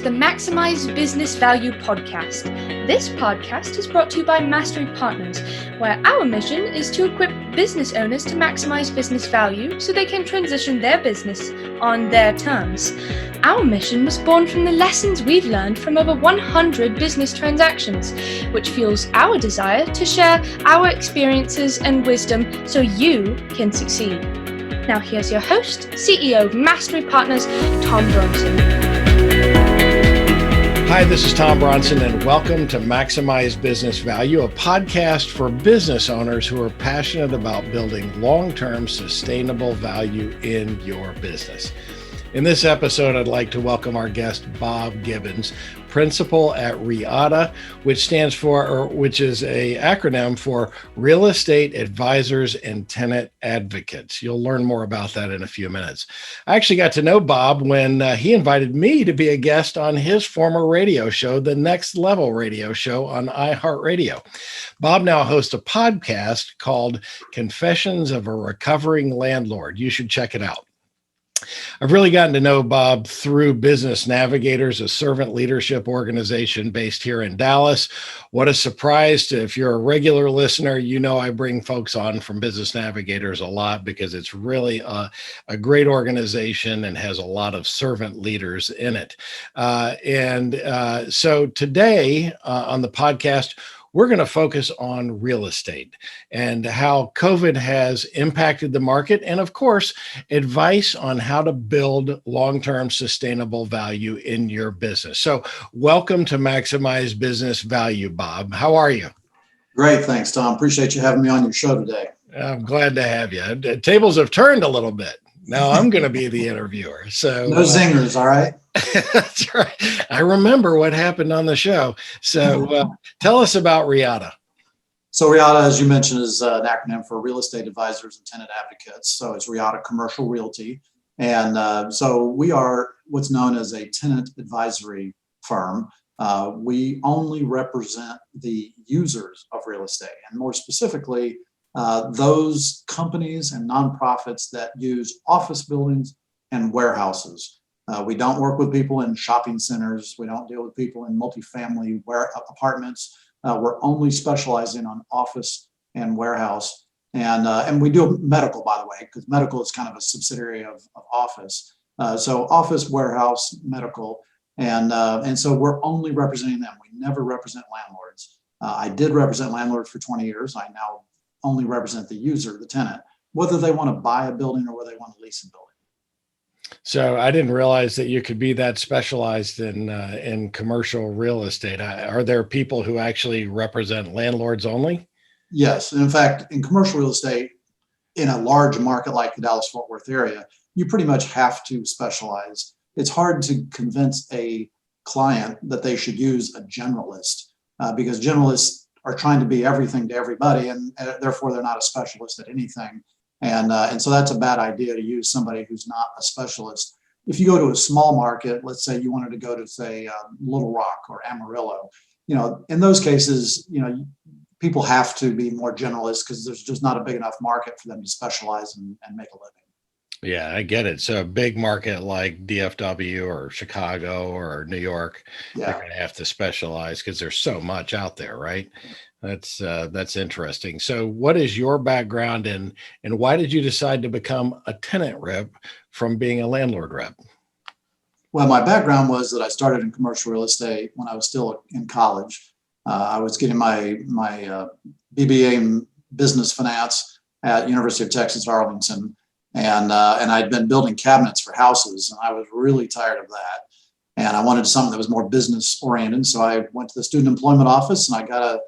to the Maximize Business Value podcast. This podcast is brought to you by Mastery Partners, where our mission is to equip business owners to maximize business value so they can transition their business on their terms. Our mission was born from the lessons we've learned from over 100 business transactions, which fuels our desire to share our experiences and wisdom so you can succeed. Now here's your host, CEO of Mastery Partners, Tom Bronson. Hi, this is Tom Bronson, and welcome to Maximize Business Value, a podcast for business owners who are passionate about building long-term sustainable value in your business. In this episode, I'd like to welcome our guest, Bob Gibbons, principal at REATA, which is an acronym for Real Estate Advisors and Tenant Advocates. You'll learn more about that in a few minutes. I actually got to know Bob when he invited me to be a guest on his former radio show, the Next Level radio show on iHeartRadio. Bob now hosts a podcast called Confessions of a Recovering Landlord. You should check it out. I've really gotten to know Bob through Business Navigators, a servant leadership organization based here in Dallas. What a surprise. If you're a regular listener, you know I bring folks on from Business Navigators a lot because it's really a great organization and has a lot of servant leaders in it. So today on the podcast, we're going to focus on real estate and how COVID has impacted the market, and of course, advice on how to build long-term sustainable value in your business. So welcome to Maximize Business Value, Bob. How are you? Great. Thanks, Tom. Appreciate you having me on your show today. I'm glad to have you. The tables have turned a little bit. Now I'm going to be the interviewer. So no zingers, all right? That's right. I remember what happened on the show. So tell us about REATA. So REATA, as you mentioned, is an acronym for Real Estate Advisors and Tenant Advocates. So it's REATA Commercial Realty. And so we are what's known as a tenant advisory firm. We only represent the users of real estate, and more specifically, those companies and nonprofits that use office buildings and warehouses. We don't work with people in shopping centers. We don't deal with people in multifamily apartments. We're only specializing on office and warehouse. And we do medical, by the way, because medical is kind of a subsidiary of office. So office, warehouse, medical. And so we're only representing them. We never represent landlords. I did represent landlords for 20 years. I now only represent the user, the tenant, whether they want to buy a building or whether they want to lease a building. So I didn't realize that you could be that specialized in commercial real estate. Are there people who actually represent landlords only? Yes. In fact, in commercial real estate, in a large market like the Dallas-Fort Worth area, you pretty much have to specialize. It's hard to convince a client that they should use a generalist because generalists are trying to be everything to everybody, and therefore they're not a specialist at anything. And so that's a bad idea to use somebody who's not a specialist. If you go to a small market, let's say you wanted to go to, say, Little Rock or Amarillo, in those cases, people have to be more generalists because there's just not a big enough market for them to specialize and make a living. Yeah, I get it. So a big market like DFW or Chicago or New York, They're going to have to specialize because there's so much out there, right? That's interesting. So what is your background and why did you decide to become a tenant rep from being a landlord rep? Well, my background was that I started in commercial real estate when I was still in college. I was getting my BBA in business finance at University of Texas, Arlington. And I'd been building cabinets for houses, and I was really tired of that. And I wanted something that was more business oriented. So I went to the student employment office, and I got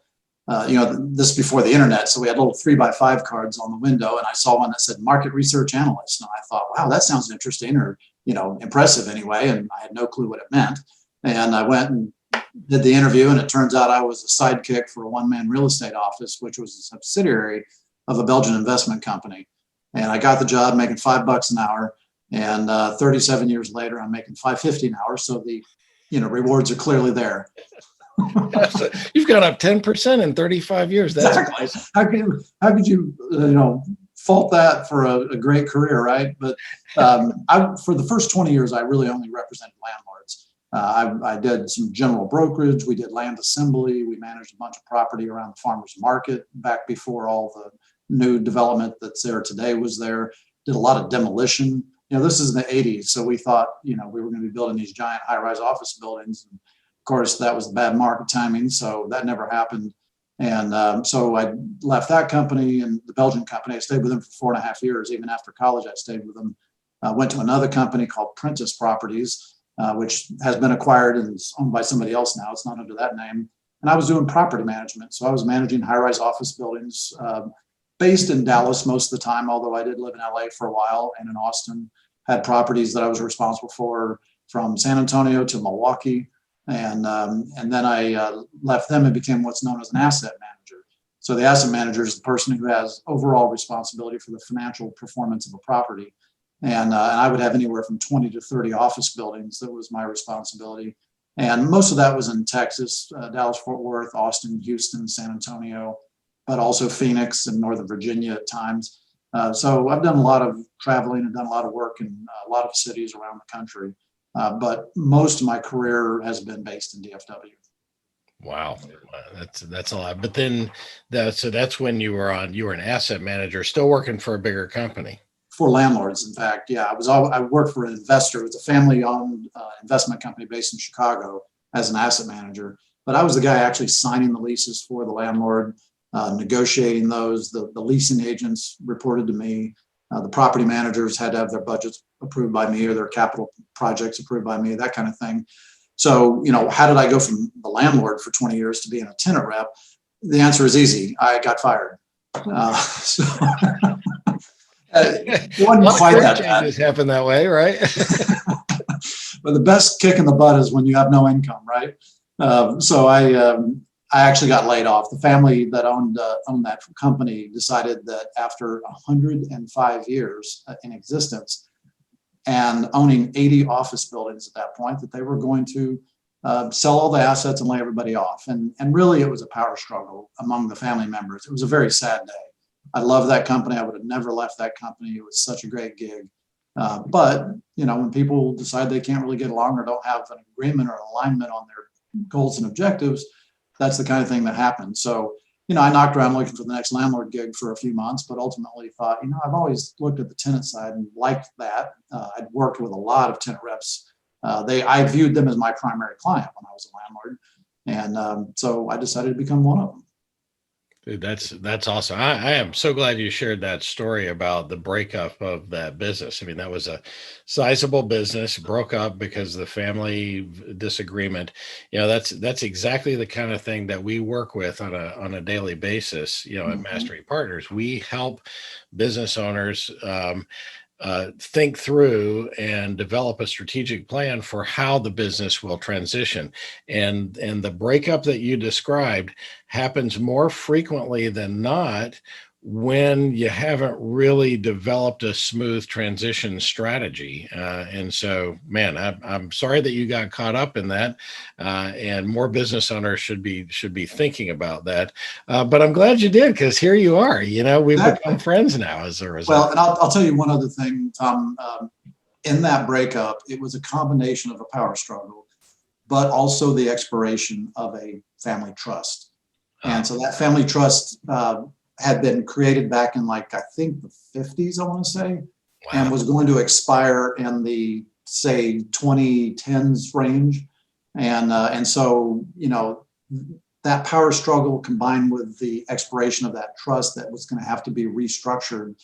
this before the internet. So we had little 3x5 cards on the window, and I saw one that said market research analyst. And I thought, wow, that sounds interesting or, impressive anyway. And I had no clue what it meant. And I went and did the interview, and it turns out I was a sidekick for a one-man real estate office, which was a subsidiary of a Belgian investment company. And I got the job making $5 an hour. And 37 years later, I'm making $5.50 an hour. So the rewards are clearly there. So you've gone up 10% in 35 years. That's exactly. How could you fault that for a great career, right? But for the first 20 years, I really only represented landlords. I did some general brokerage. We did land assembly. We managed a bunch of property around the farmers market back before all the new development that's there today was there. Did a lot of demolition. This is in the 80s. So we thought, we were going to be building these giant high-rise office buildings. And of course, that was the bad market timing. So that never happened. And so I left that company and the Belgian company. I stayed with them for 4.5 years. Even after college, I stayed with them. Went to another company called Prentice Properties, which has been acquired and is owned by somebody else now. It's not under that name. And I was doing property management. So I was managing high-rise office buildings based in Dallas most of the time, although I did live in LA for a while and in Austin. Had properties that I was responsible for from San Antonio to Milwaukee. And then I left them and became what's known as an asset manager. So the asset manager is the person who has overall responsibility for the financial performance of a property. And I would have anywhere from 20 to 30 office buildings. That was my responsibility. And most of that was in Texas, Dallas, Fort Worth, Austin, Houston, San Antonio, but also Phoenix and Northern Virginia at times. So I've done a lot of traveling and done a lot of work in a lot of cities around the country. But most of my career has been based in DFW. Wow, that's a lot. But then that's when you were an asset manager, still working for a bigger company. For landlords, in fact, yeah, I worked for an investor. It was a family-owned investment company based in Chicago as an asset manager. But I was the guy actually signing the leases for the landlord, negotiating those. The leasing agents reported to me. The property managers had to have their budgets approved by me or their capital projects approved by me, that kind of thing. So, how did I go from the landlord for 20 years to being a tenant rep? The answer is easy. I got fired. It wasn't quite that bad. Changes happen that way, right? But the best kick in the butt is when you have no income, right? So I actually got laid off. The family that owned that company decided that after 105 years in existence and owning 80 office buildings at that point, that they were going to sell all the assets and lay everybody off. And really, it was a power struggle among the family members. It was a very sad day. I love that company. I would have never left that company. It was such a great gig. But, when people decide they can't really get along or don't have an agreement or alignment on their goals and objectives, that's the kind of thing that happens. So, I knocked around looking for the next landlord gig for a few months, but ultimately thought, I've always looked at the tenant side and liked that. I'd worked with a lot of tenant reps. I viewed them as my primary client when I was a landlord. And so I decided to become one of them. Dude, that's awesome. I am so glad you shared that story about the breakup of that business. I mean, that was a sizable business, broke up because of the family disagreement. That's exactly the kind of thing that we work with on a daily basis. At Mastery Partners, we help business owners think through and develop a strategic plan for how the business will transition. And the breakup that you described happens more frequently than not when you haven't really developed a smooth transition strategy. And so, man, I'm sorry that you got caught up in that. And more business owners should be thinking about that. But I'm glad you did, because here you are. We've become friends now as a result. Well, and I'll tell you one other thing, Tom. In that breakup, it was a combination of a power struggle, but also the expiration of a family trust. And so that family trust had been created back in, I think the 50s, I want to say, and was going to expire in the, say, 2010s range. And so, that power struggle combined with the expiration of that trust that was going to have to be restructured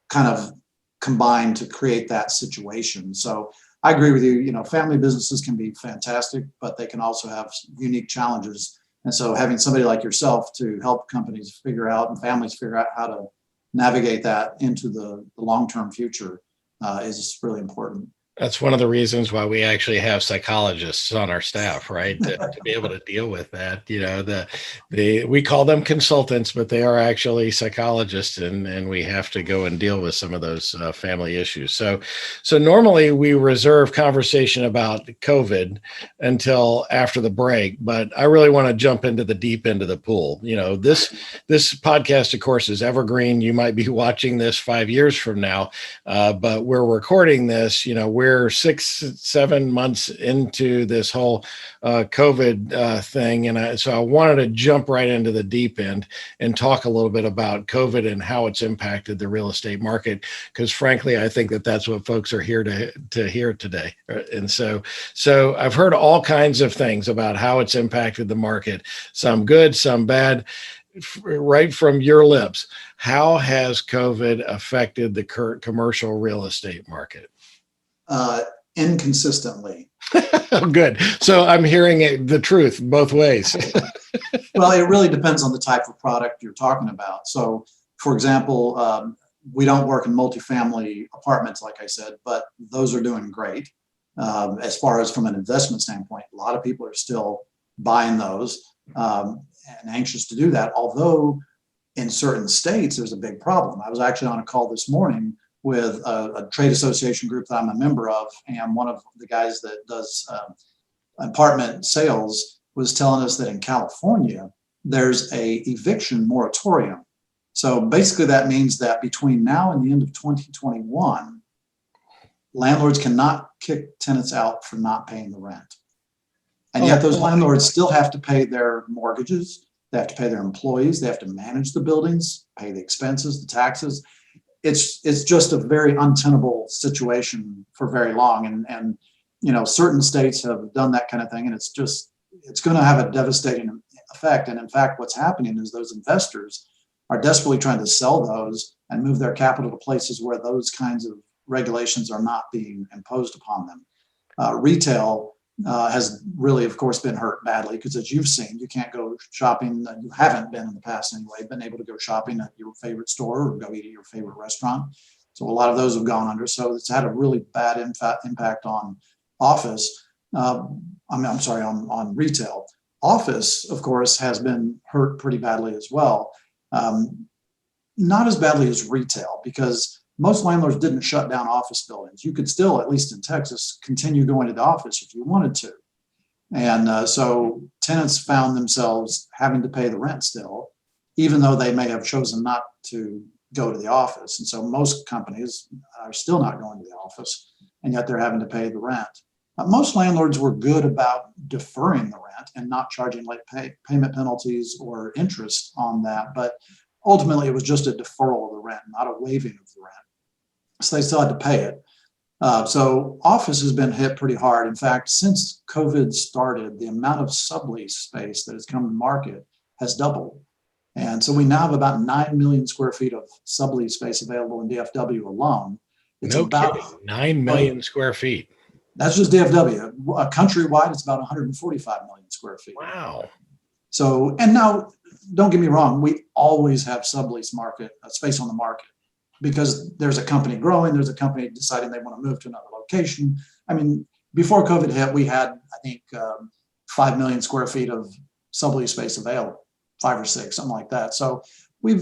kind of combined to create that situation. So I agree with you. Family businesses can be fantastic, but they can also have unique challenges. And so having somebody like yourself to help companies figure out and families figure out how to navigate that into the long-term future is really important. That's one of the reasons why we actually have psychologists on our staff, right? To be able to deal with that. We call them consultants, but they are actually psychologists, and we have to go and deal with some of those family issues. So normally we reserve conversation about COVID until after the break, but I really want to jump into the deep end of the pool. This podcast, of course, is evergreen. You might be watching this 5 years from now, but we're recording this, we're 6-7 months into this whole COVID thing. And so I wanted to jump right into the deep end and talk a little bit about COVID and how it's impacted the real estate market. Because frankly, I think that that's what folks are here to hear today. And so I've heard all kinds of things about how it's impacted the market, some good, some bad. Right from your lips, how has COVID affected the current commercial real estate market? Inconsistently. Oh, good. So I'm hearing the truth both ways. Well, it really depends on the type of product you're talking about. So, for example, we don't work in multifamily apartments, like I said, but those are doing great. As far as from an investment standpoint, a lot of people are still buying those. And anxious to do that, although in certain states there's a big problem. I was actually on a call this morning with a trade association group that I'm a member of, and one of the guys that does apartment sales was telling us that in California there's a eviction moratorium. So basically that means that between now and the end of 2021, landlords cannot kick tenants out for not paying the rent. And yet those landlords still have to pay their mortgages, they have to pay their employees, they have to manage the buildings, pay the expenses, the taxes. It's just a very untenable situation for very long. And you know, certain states have done that kind of thing, and it's going to have a devastating effect. And in fact, what's happening is those investors are desperately trying to sell those and move their capital to places where those kinds of regulations are not being imposed upon them. Retail has really, of course, been hurt badly because, as you've seen, you can't go shopping. You haven't been in the past anyway, been able to go shopping at your favorite store or go eat at your favorite restaurant. So a lot of those have gone under. So it's had a really bad impact on office. On retail. Office, of course, has been hurt pretty badly as well. Not as badly as retail, because most landlords didn't shut down office buildings. You could still, at least in Texas, continue going to the office if you wanted to. And so tenants found themselves having to pay the rent still, even though they may have chosen not to go to the office. And so most companies are still not going to the office, and yet they're having to pay the rent. Most landlords were good about deferring the rent and not charging late payment penalties or interest on that. But ultimately, it was just a deferral of the rent, not a waiving of the rent. So they still had to pay it. So office has been hit pretty hard. In fact, since COVID started, the amount of sublease space that has come to market has doubled. And so we now have about 9 million square feet of sublease space available in DFW alone. It's no about kidding. 9 million square feet. That's just DFW. Countrywide, it's about 145 million square feet. Wow. So, and now, don't get me wrong, we always have sublease market space on the market because there's a company growing, there's a company deciding they want to move to another location. I mean, before COVID hit, we had, I think, 5 million square feet of sublease space available, 5 or 6, something like that. So we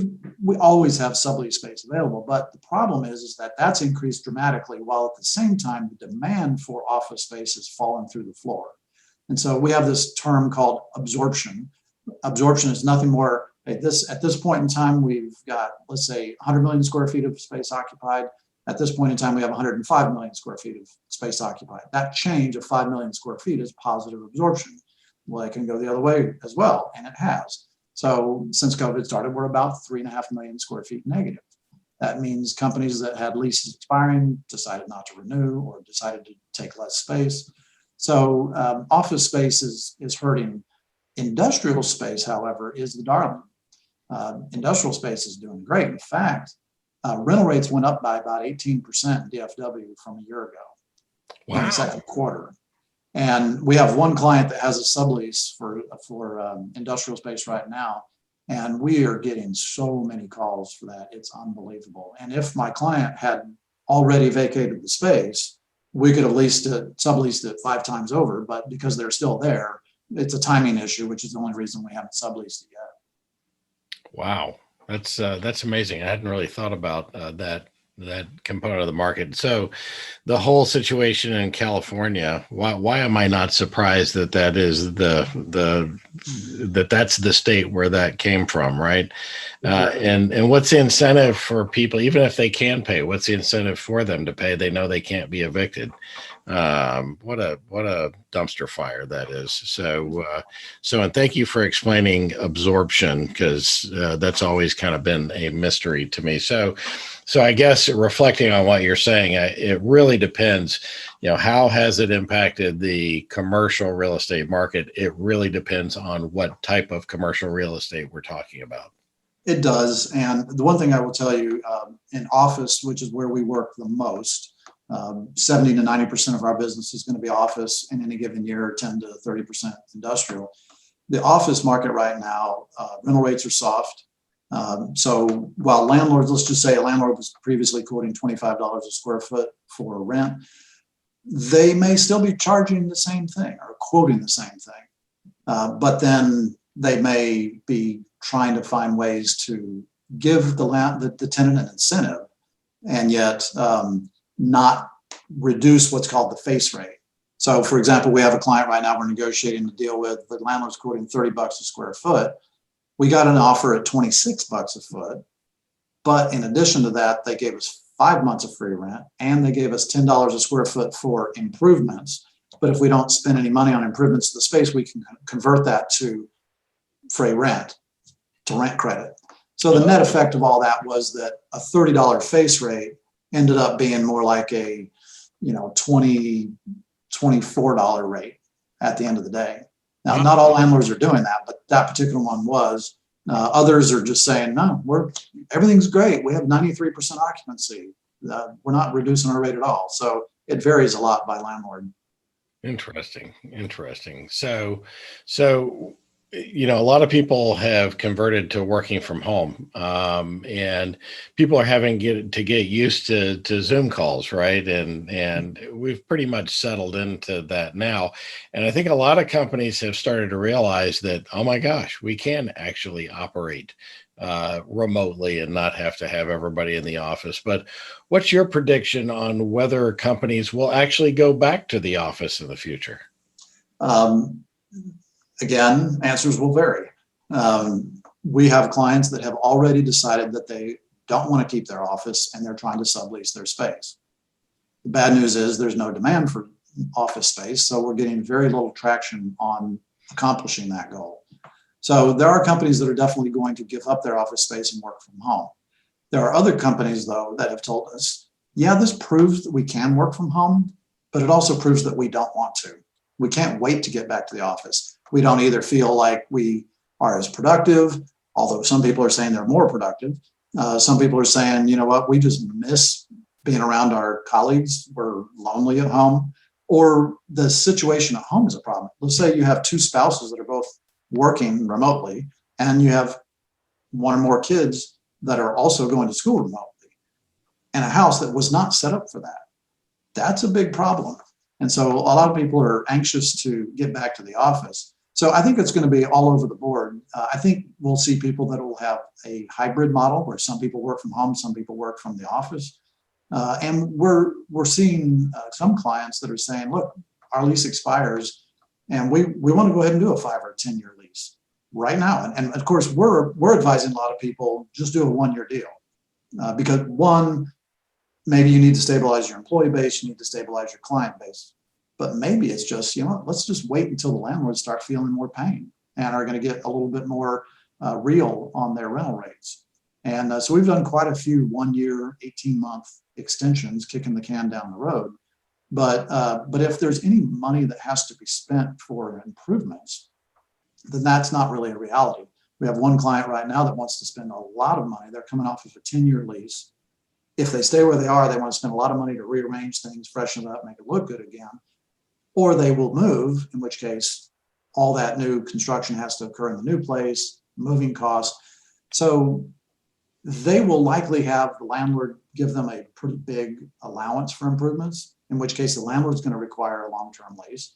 always have sublease space available, but the problem is that that's increased dramatically, while at the same time the demand for office space has fallen through the floor. And so we have this term called absorption. Absorption is nothing more. At this point in time, we've got, let's say, 100 million square feet of space occupied. At this point in time, we have 105 million square feet of space occupied. That change of 5 million square feet is positive absorption. Well, it can go the other way as well, and it has. So since COVID started, we're about 3.5 million square feet negative. That means companies that had leases expiring decided not to renew or decided to take less space. So office space is hurting. Industrial space, however, is the darling. Industrial space is doing great. In fact, rental rates went up by about 18% in DFW from a year ago. Wow. In the second quarter. And we have one client that has a sublease for industrial space right now. And we are getting so many calls for that. It's unbelievable. And if my client had already vacated the space, we could have subleased it 5 times over. But because they're still there, it's a timing issue, which is the only reason we haven't subleased it yet. Wow. That's amazing. I hadn't really thought about that component of the market. So the whole situation in California, why am I not surprised that that's the state where that came from, right? And what's the incentive for people, even if they can pay, what's the incentive for them to pay? They know they can't be evicted. What a dumpster fire that is. So, and thank you for explaining absorption, because that's always kind of been a mystery to me. So I guess reflecting on what you're saying, it really depends. How has it impacted the commercial real estate market? It really depends on what type of commercial real estate we're talking about. It does. And the one thing I will tell you, in office, which is where we work the most, 70 to 90% of our business is going to be office in any given year, 10 to 30% industrial. The office market right now, rental rates are soft. So while landlords, let's just say a landlord was previously quoting $25 a square foot for rent, they may still be charging the same thing or quoting the same thing. But then they may be trying to find ways to give the tenant an incentive, and yet not reduce what's called the face rate. So for example, we have a client right now we're negotiating to deal with. The landlord's quoting $30 a square foot. We got an offer at $26 a foot. But in addition to that, they gave us 5 months of free rent, and they gave us $10 a square foot for improvements. But if we don't spend any money on improvements to the space, we can convert that to free rent, to rent credit. So the net effect of all that was that a $30 face rate ended up being more like a $20, $24 rate at the end of the day. Now, not all landlords are doing that, but that particular one was. Others are just saying, no, everything's great. We have 93% occupancy. We're not reducing our rate at all. So it varies a lot by landlord. Interesting. So a lot of people have converted to working from home, and people are having to get used to Zoom calls, right? And we've pretty much settled into that now. And I think a lot of companies have started to realize that, oh my gosh, we can actually operate remotely and not have to have everybody in the office. But what's your prediction on whether companies will actually go back to the office in the future? Again, answers will vary. We have clients that have already decided that they don't want to keep their office and they're trying to sublease their space. The bad news is there's no demand for office space, so we're getting very little traction on accomplishing that goal. So there are companies that are definitely going to give up their office space and work from home. There are other companies, though, that have told us, yeah, this proves that we can work from home, but it also proves that we don't want to. We can't wait to get back to the office. We don't either feel like we are as productive, although some people are saying they're more productive. Some people are saying, you know what, we just miss being around our colleagues. We're lonely at home, or the situation at home is a problem. Let's say you have two spouses that are both working remotely, and you have one or more kids that are also going to school remotely, and a house that was not set up for that. That's a big problem. And so a lot of people are anxious to get back to the office. So I think it's going to be all over the board. I think we'll see people that will have a hybrid model where some people work from home, some people work from the office. And we're seeing some clients that are saying, look, our lease expires and we want to go ahead and do a 5 or 10 year lease right now. And of course, we're advising a lot of people just do a 1 year deal because one, maybe you need to stabilize your employee base, you need to stabilize your client base. But maybe it's just, let's just wait until the landlords start feeling more pain and are going to get a little bit more real on their rental rates. And so we've done quite a few 1 year, 18-month extensions, kicking the can down the road. But if there's any money that has to be spent for improvements, then that's not really a reality. We have one client right now that wants to spend a lot of money. They're coming off of a 10-year lease. If they stay where they are, they want to spend a lot of money to rearrange things, freshen it up, make it look good again. Or they will move, in which case all that new construction has to occur in the new place, moving costs. So they will likely have the landlord give them a pretty big allowance for improvements, in which case the landlord's going to require a long-term lease.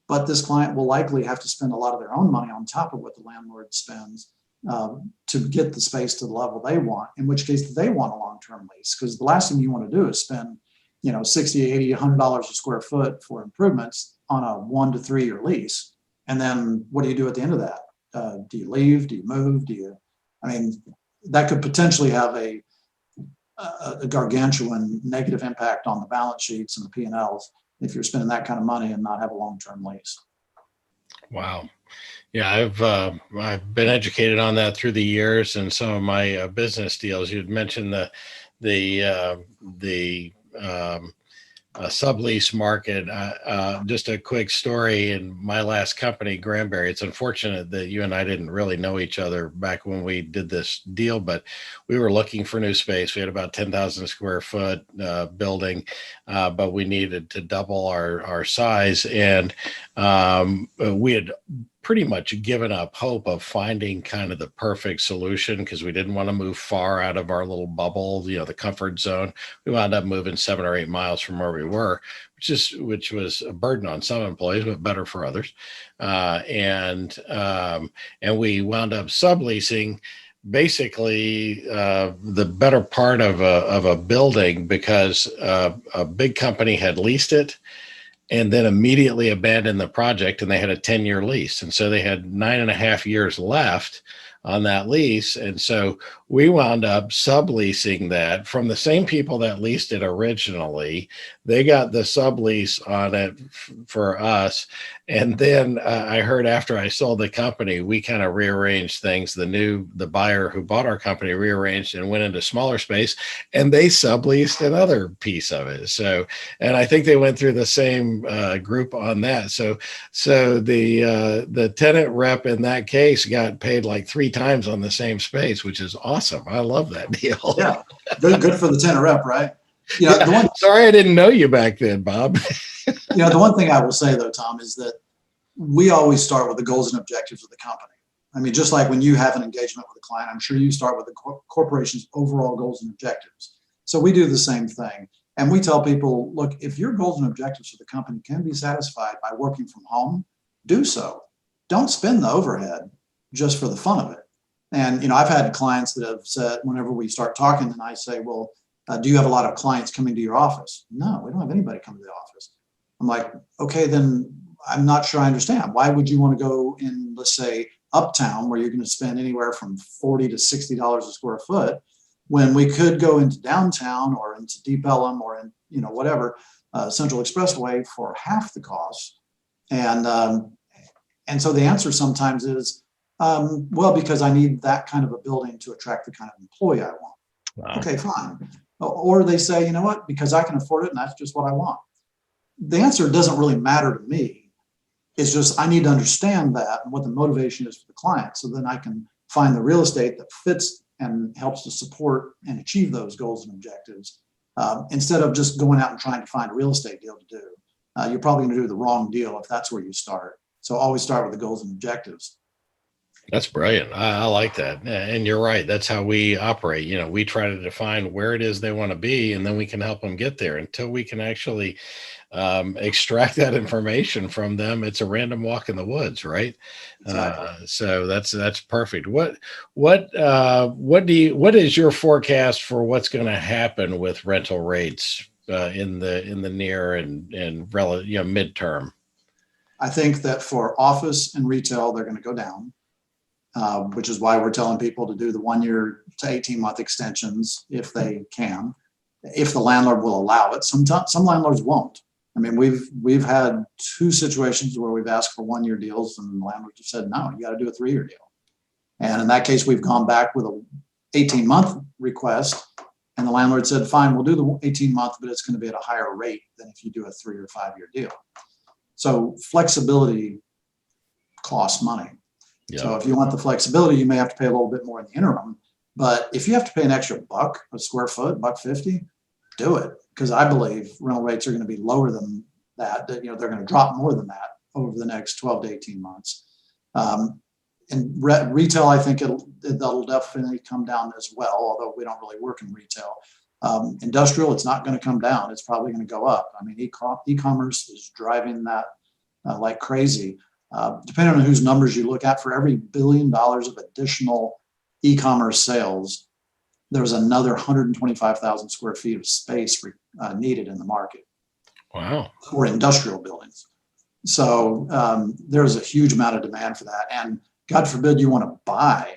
But this client will likely have to spend a lot of their own money on top of what the landlord spends to get the space to the level they want, in which case they want a long-term lease. Because the last thing you want to do is spend, $60, $80, $100 a square foot for improvements on a 1 to 3 year lease. And then what do you do at the end of that? Do you leave? Do you move? That could potentially have a gargantuan negative impact on the balance sheets and the P&Ls if you're spending that kind of money and not have a long-term lease. Wow. Yeah, I've been educated on that through the years and some of my business deals. You'd mentioned the sublease market. Just a quick story in my last company, Granbury. It's unfortunate that you and I didn't really know each other back when we did this deal, but we were looking for new space. We had about 10,000 square foot building, but we needed to double our size. And we had pretty much given up hope of finding kind of the perfect solution because we didn't want to move far out of our little bubble, the comfort zone. We wound up moving 7 or 8 miles from where we were, which was a burden on some employees, but better for others. And we wound up subleasing basically the better part of a building because a big company had leased it and then immediately abandoned the project, and they had a 10-year lease. And so they had 9.5 years left on that lease. And so we wound up subleasing that from the same people that leased it originally. They got the sublease on it for us. And then I heard after I sold the company, we kind of rearranged things. The buyer who bought our company rearranged and went into smaller space, and they subleased another piece of it. So, and I think they went through the same group on that. So the tenant rep in that case got paid like 3 times on the same space, which is awesome. I love that deal. Yeah, good for the tenant rep, right? Sorry, I didn't know you back then, Bob. The one thing I will say though, Tom, is that we always start with the goals and objectives of the company. Just like when you have an engagement with a client, I'm sure you start with the corporation's overall goals and objectives. So we do the same thing. And we tell people, look, if your goals and objectives for the company can be satisfied by working from home, do so. Don't spend the overhead just for the fun of it. And, I've had clients that have said, whenever we start talking, and I say, well, do you have a lot of clients coming to your office? No, we don't have anybody coming to the office. I'm like, okay, then I'm not sure I understand. Why would you want to go in, let's say, uptown where you're going to spend anywhere from $40 to $60 a square foot when we could go into downtown or into Deep Ellum or in, whatever, Central Expressway for half the cost? And so the answer sometimes is, well, because I need that kind of a building to attract the kind of employee I want. Wow. Okay, fine. Or they say, you know what, because I can afford it and that's just what I want. The answer doesn't really matter to me. It's just I need to understand that and what the motivation is for the client, so then I can find the real estate that fits and helps to support and achieve those goals and objectives, instead of just going out and trying to find a real estate deal to do. You're probably going to do the wrong deal if that's where you start. So always start with the goals and objectives. That's brilliant. I like that. And you're right. That's how we operate. We try to define where it is they want to be, and then we can help them get there. Until we can actually extract that information from them, it's a random walk in the woods, right? Exactly. So that's perfect. What is your forecast for what's going to happen with rental rates in the near and relative, midterm? I think that for office and retail, they're going to go down. Which is why we're telling people to do the 1 year to 18-month extensions if they can, if the landlord will allow it. Some landlords won't. We've had 2 situations where we've asked for 1 year deals and the landlords have said, no, you got to do a 3 year deal. And in that case, we've gone back with a 18-month request, and the landlord said, fine, we'll do the 18-month, but it's going to be at a higher rate than if you do a 3 or 5 year deal. So flexibility costs money. Yeah. So if you want the flexibility, you may have to pay a little bit more in the interim. But if you have to pay an extra $1 a square foot, $1.50, do it. Because I believe rental rates are going to be lower than that. They're going to drop more than that over the next 12 to 18 months. And retail, I think that'll definitely come down as well, although we don't really work in retail. Industrial, it's not going to come down. It's probably going to go up. E-commerce is driving that like crazy. Depending on whose numbers you look at, for every $1 billion of additional e-commerce sales, there's another 125,000 square feet of space needed in the market. Wow. For industrial buildings. So there's a huge amount of demand for that. And God forbid you want to buy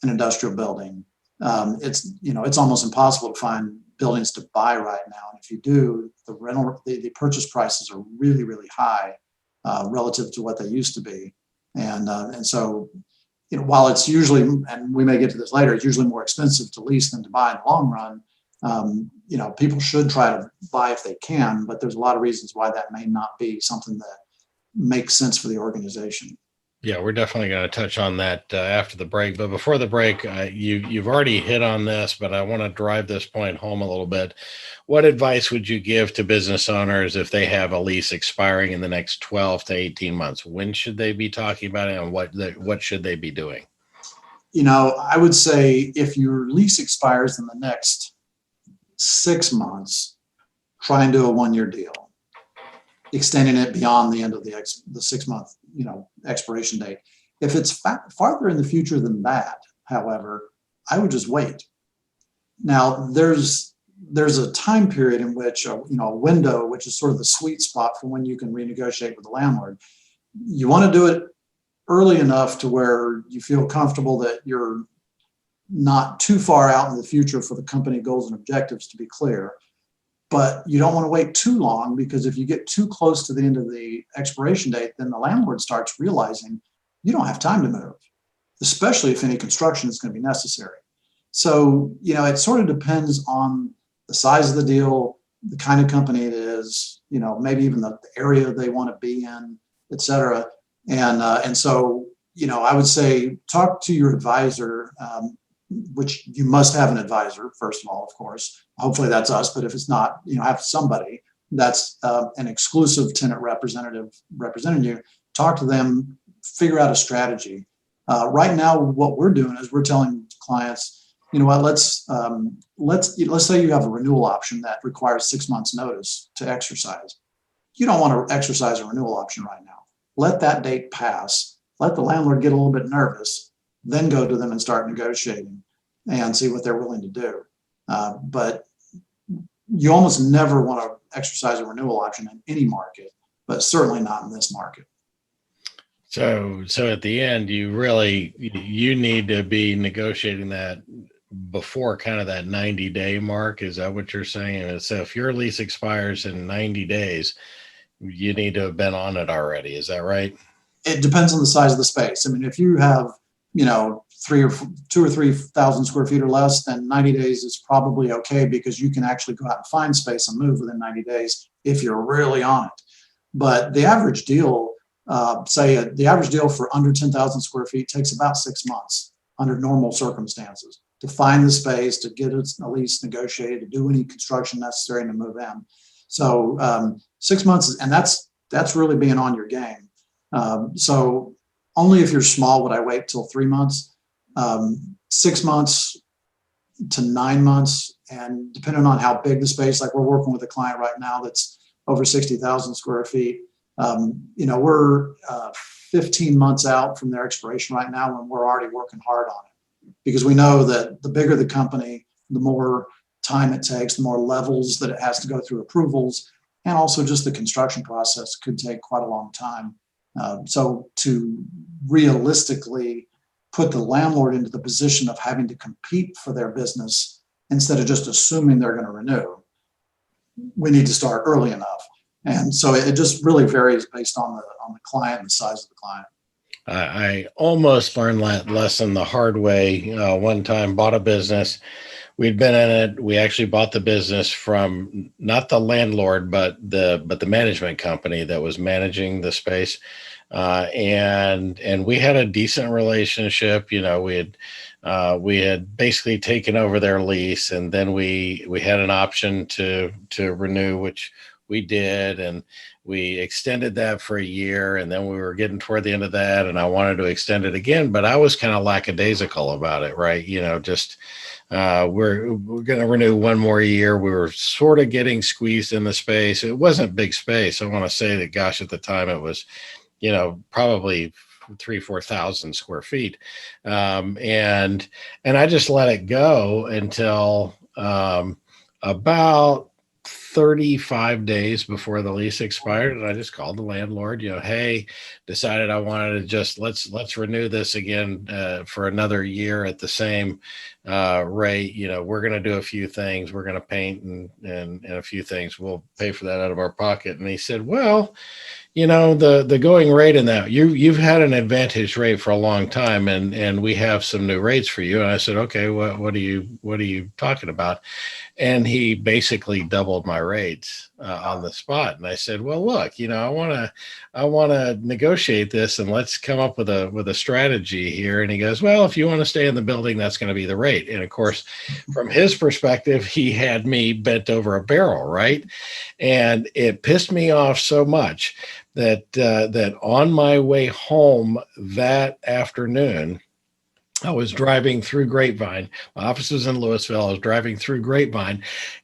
an industrial building. It's almost impossible to find buildings to buy right now. And if you do, the purchase prices are really, really high relative to what they used to be. And so, while it's usually, and we may get to this later, it's usually more expensive to lease than to buy in the long run. People should try to buy if they can, but there's a lot of reasons why that may not be something that makes sense for the organization. Yeah, we're definitely going to touch on that after the break. But before the break, you've already hit on this, but I want to drive this point home a little bit. What advice would you give to business owners if they have a lease expiring in the next 12 to 18 months? When should they be talking about it, and what should they be doing? I would say if your lease expires in the next 6 months, try and do a 1-year deal, extending it beyond the end of the 6 month, expiration date. If it's farther in the future than that, however, I would just wait. Now, there's a time period in which, a window, which is sort of the sweet spot for when you can renegotiate with the landlord. You want to do it early enough to where you feel comfortable that you're not too far out in the future for the company goals and objectives to be clear. But you don't want to wait too long, because if you get too close to the end of the expiration date, then the landlord starts realizing you don't have time to move, especially if any construction is going to be necessary. So, it sort of depends on the size of the deal, the kind of company it is, maybe even the area they want to be in, et cetera. And so, I would say talk to your advisor, which you must have an advisor, first of all, of course. Hopefully that's us, but if it's not, have somebody that's an exclusive tenant representative representing you. Talk to them, figure out a strategy. Right now, what we're doing is we're telling clients, let's say you have a renewal option that requires 6 months notice to exercise. You don't want to exercise a renewal option right now. Let that date pass. Let the landlord get a little bit nervous, then go to them and start negotiating and see what they're willing to do. But you almost never want to exercise a renewal option in any market, but certainly not in this market. So at the end, you need to be negotiating that before kind of that 90-day mark. Is that what you're saying? And so if your lease expires in 90 days, you need to have been on it already. Is that right? It depends on the size of the space. I mean, if you have, 2,000 or 3,000 square feet or less, then 90 days is probably okay, because you can actually go out and find space and move within 90 days if you're really on it. But the average deal, the average deal for under 10,000 square feet takes about 6 months under normal circumstances to find the space, to get a lease negotiated, to do any construction necessary, and to move in. So 6 months, and that's really being on your game. So only if you're small would I wait till 3 months. 6 months to 9 months, and depending on how big the space, like we're working with a client right now that's over 60,000 square feet. We're 15 months out from their expiration right now, and we're already working hard on it, because we know that the bigger the company, the more time it takes, the more levels that it has to go through approvals, and also just the construction process could take quite a long time. So to realistically put the landlord into the position of having to compete for their business instead of just assuming they're going to renew, we need to start early enough. And so it just really varies based on the client and the size of the client. I almost learned that lesson the hard way. One time, bought a business. We'd been in it. We actually bought the business from not the landlord, but the management company that was managing the space. And we had a decent relationship. We had basically taken over their lease, and then we had an option to renew, which we did, and we extended that for a year, and then we were getting toward the end of that, and I wanted to extend it again, but I was kind of lackadaisical about it, right? We're going to renew one more year. We were sort of getting squeezed in the space. It wasn't big space. I want to say that, gosh, at the time it was probably 3,000-4,000 square feet. And I just let it go until about 35 days before the lease expired. And I just called the landlord, hey, decided I wanted to just let's renew this again for another year at the same rate. We're going to do a few things. We're going to paint and a few things. We'll pay for that out of our pocket. And he said, well, the going rate in that you've had an advantage rate for a long time, and we have some new rates for you. And I said, okay, what are you talking about? And he basically doubled my rates on the spot. And I said, well, look, I want to negotiate this, and let's come up with a strategy here. And he goes, well, if you want to stay in the building, that's going to be the rate. And of course, from his perspective, he had me bent over a barrel, right? And it pissed me off so much that on my way home that afternoon, I was driving through Grapevine. My office was in Louisville. I was driving through Grapevine,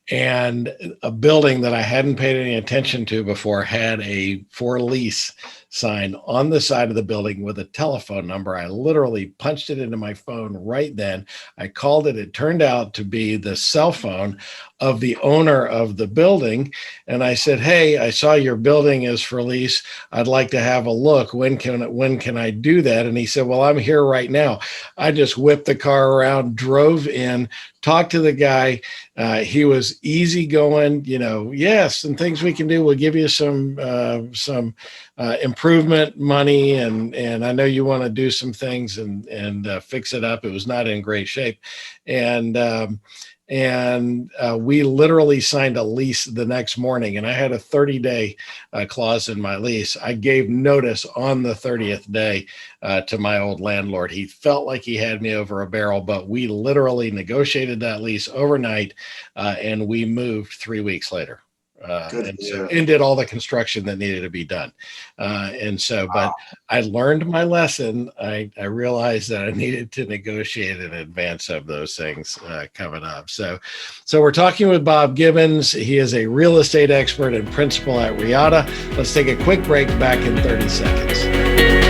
and a building that I hadn't paid any attention to before had a for lease sign on the side of the building with a telephone number. I literally punched it into my phone right then. I called it. It turned out to be the cell phone of the owner of the building. And I said, hey, I saw your building is for lease. I'd like to have a look. When can I do that? And he said, well, I'm here right now. I just whipped the car around, drove in, talked to the guy. He was easygoing, yes, and things we can do. We'll give you some improvement money, and I know you want to do some things and fix it up. It was not in great shape, and we literally signed a lease the next morning, and I had a 30-day clause in my lease. I gave notice on the 30th day to my old landlord. He felt like he had me over a barrel, but we literally negotiated that lease overnight, and we moved 3 weeks later. And did all the construction that needed to be done. But I learned my lesson. I realized that I needed to negotiate in advance of those things coming up. So we're talking with Bob Gibbons. He is a real estate expert and principal at REATA. Let's take a quick break. Back in 30 seconds.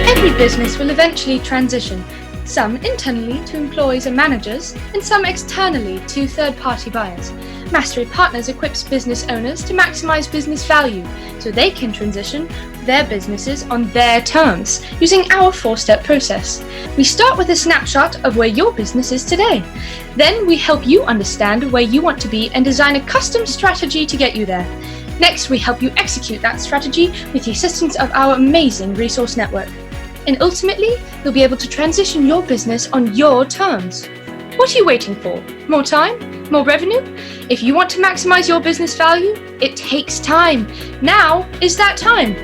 Every business will eventually transition, some internally to employees and managers, and some externally to third-party buyers. Mastery Partners equips business owners to maximize business value so they can transition their businesses on their terms using our 4-step process. We start with a snapshot of where your business is today. Then we help you understand where you want to be and design a custom strategy to get you there. Next, we help you execute that strategy with the assistance of our amazing resource network. And ultimately, you'll be able to transition your business on your terms. What are you waiting for? More time? More revenue? If you want to maximize your business value, it takes time. Now is that time.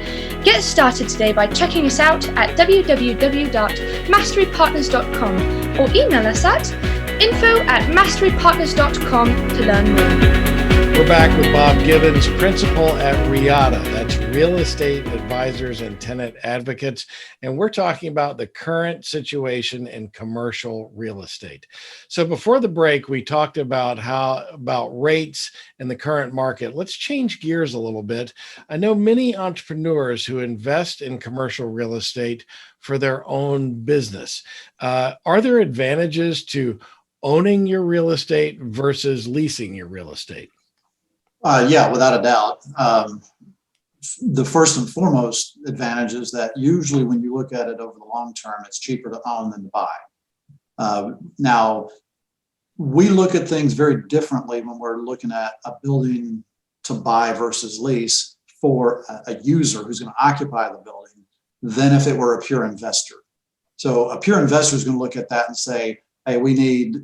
Get started today by checking us out at www.masterypartners.com or email us at info@masterypartners.com to learn more. We're back with Bob Gibbons, principal at REATA. That's Real Estate Advisors and Tenant Advocates. And we're talking about the current situation in commercial real estate. So before the break, we talked about rates in the current market. Let's change gears a little bit. I know many entrepreneurs who invest in commercial real estate for their own business. Are there advantages to owning your real estate versus leasing your real estate? Yeah, without a doubt. The first and foremost advantage is that usually when you look at it over the long term, it's cheaper to own than to buy. Now, we look at things very differently when we're looking at a building to buy versus lease for a user who's going to occupy the building than if it were a pure investor. So a pure investor is going to look at that and say, hey, we need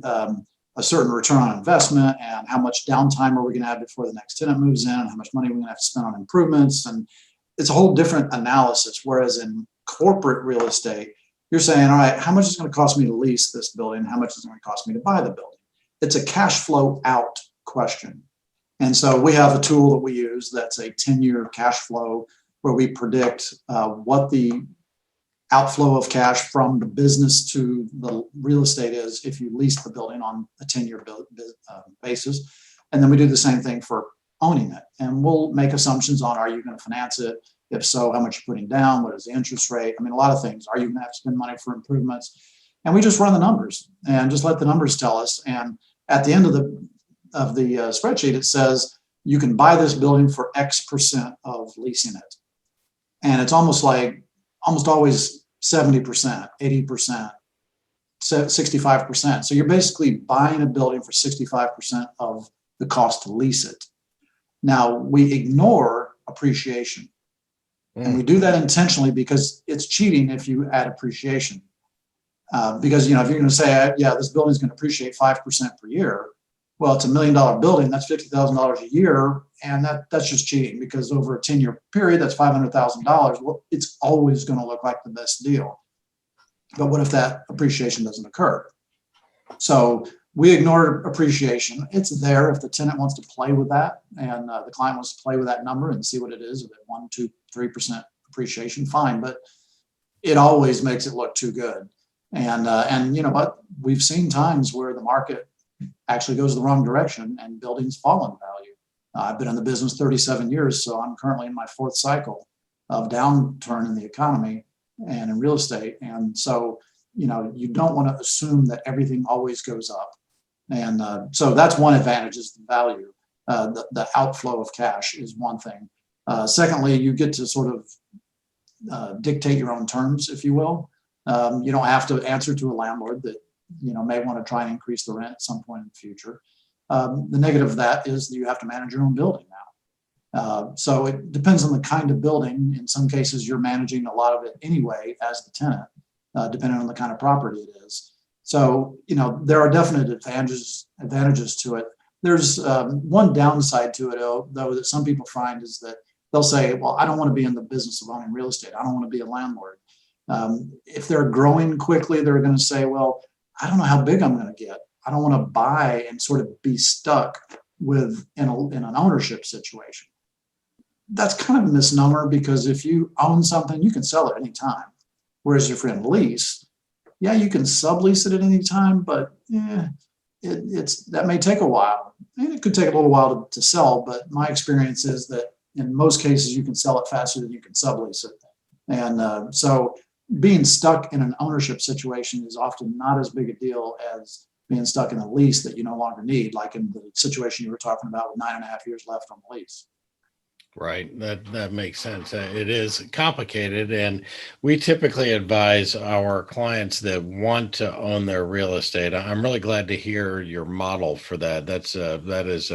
a certain return on investment, and how much downtime are we going to have before the next tenant moves in, and how much money we're going to have to spend on improvements. And it's a whole different analysis. Whereas in corporate real estate, you're saying, all right, how much is it going to cost me to lease this building? How much is it going to cost me to buy the building? It's a cash flow out question. And so we have a tool that we use that's a 10-year cash flow where we predict what the outflow of cash from the business to the real estate is if you lease the building on a 10-year basis. And then we do the same thing for owning it. And we'll make assumptions on, are you going to finance it? If so, how much you're putting down? What is the interest rate? I mean, a lot of things. Are you going to have to spend money for improvements? And we just run the numbers and just let the numbers tell us. And at the end of the spreadsheet, it says you can buy this building for X% of leasing it. And it's almost always 70%, 80%, 65%. So you're basically buying a building for 65% of the cost to lease it. Now, we ignore appreciation. And we do that intentionally because it's cheating if you add appreciation. Because, if you're going to say, yeah, this building's going to appreciate 5% per year, well, it's $1 million building, that's $50,000 a year. And that's just cheating, because over a 10-year period, that's $500,000. Well, it's always going to look like the best deal. But what if that appreciation doesn't occur? So we ignore appreciation. It's there if the tenant wants to play with that, and the client wants to play with that number and see what it is. If it 1, 2, 3% appreciation, fine. But it always makes it look too good. And you know what? We've seen times where the market actually goes the wrong direction and buildings fall in value. I've been in the business 37 years, so I'm currently in my 4th cycle of downturn in the economy and in real estate. And so, you don't want to assume that everything always goes up. And so that's one advantage, is the value. The outflow of cash is one thing. Secondly, you get to sort of dictate your own terms, if you will. You don't have to answer to a landlord that may want to try and increase the rent at some point in the future. The negative of that is that you have to manage your own building now. So it depends on the kind of building. In some cases, you're managing a lot of it anyway as the tenant, depending on the kind of property it is. So, there are definite advantages to it. There's one downside to it, though, that some people find, is that they'll say, well, I don't want to be in the business of owning real estate. I don't want to be a landlord. If they're growing quickly, they're going to say, well, I don't know how big I'm going to get. I don't want to buy and sort of be stuck in an ownership situation. That's kind of a misnomer, because if you own something, you can sell it anytime. Whereas if you're in lease, yeah, you can sublease it at any time, but that may take a while. And it could take a little while to sell, but my experience is that in most cases, you can sell it faster than you can sublease it. And so being stuck in an ownership situation is often not as big a deal as being stuck in a lease that you no longer need, like in the situation you were talking about with 9.5 years left on the lease. Right. That makes sense. It is complicated, and we typically advise our clients that want to own their real estate. I'm really glad to hear your model for that. That is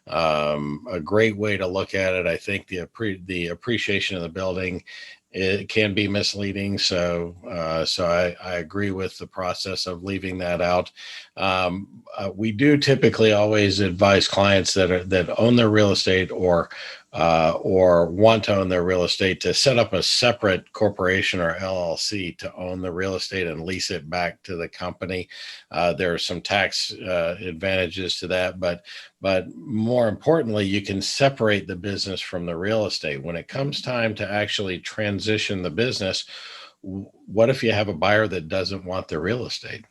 a great way to look at it. I think the appreciation of the building, it can be misleading. So I agree with the process of leaving that out. We do typically always advise clients that own their real estate or want to own their real estate to set up a separate corporation or LLC to own the real estate and lease it back to the company. There are some tax advantages to that, but more importantly, you can separate the business from the real estate. When it comes time to actually transition the business, what if you have a buyer that doesn't want the real estate,